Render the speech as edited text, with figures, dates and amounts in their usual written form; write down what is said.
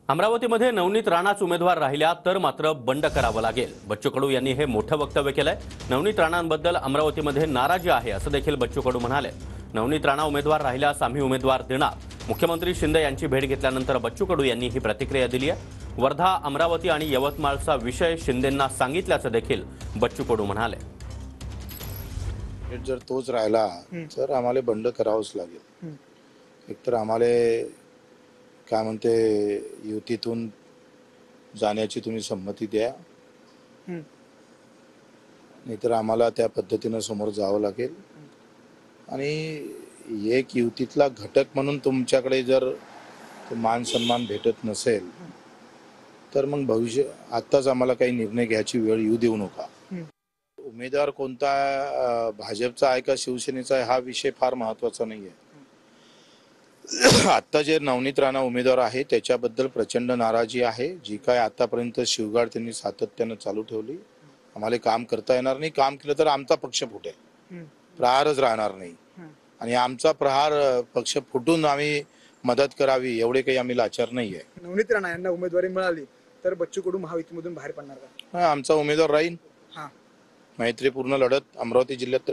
अमरावतीमध्ये नवनीत राणाच उमेदवार राहिल्या तर मात्र बंड करावं लागेल. बच्चू कडू यांनी हे मोठं वक्तव्य केलंय. नवनीत राणांबद्दल अमरावतीमध्ये नाराजी आहे असं देखील बच्चू कडू म्हणाले. नवनीत राणा उमेदवार राहिल्यास आम्ही उमेदवार देणार. मुख्यमंत्री शिंदे यांची भेट घेतल्यानंतर बच्चू कडू यांनी ही प्रतिक्रिया दिली आहे. वर्धा, अमरावती आणि यवतमाळचा विषय शिंदेंना सांगितल्याचं देखील बच्चू कडू म्हणाले. जर तोच राहिला तर आम्हाला बंड करावंच लागेल. एकतर आम्हाला काय म्हणते युतीतून जाण्याची तुम्ही संमती द्या, नाहीतर आम्हाला त्या पद्धतीनं समोर जावं लागेल. आणि एक युतीतला घटक म्हणून तुमच्याकडे जर मान सन्मान भेटत नसेल तर मग भविष्य आत्ताच आम्हाला काही निर्णय घ्यायची वेळ येऊ देऊ नका. उमेदवार कोणता भाजपचा आहे का शिवसेनेचा आहे हा विषय फार महत्वाचा नाही आहे. आता जे नवनीत राणा उमेदवार आहे त्याच्याबद्दल प्रचंड नाराजी आहे. जी काय आतापर्यंत शिवगाड त्यांनी सातत्यानं चालू ठेवली. आम्हाला काम करता येणार नाही. काम केलं तर आमचा पक्ष फुटेल, प्रहारच राहणार नाही. आणि आमचा प्रहार पक्ष फुटून आम्ही मदत करावी एवढे काही आम्ही लाचार नाही आहे. नवनीत राणा यांना उमेदवारी मिळाली तर बच्चू कडू महायुतीमधून बाहेर पडणार का? आमचा उमेदवार राहील. मैत्रीपूर्ण लढत अमरावती जिल्ह्यात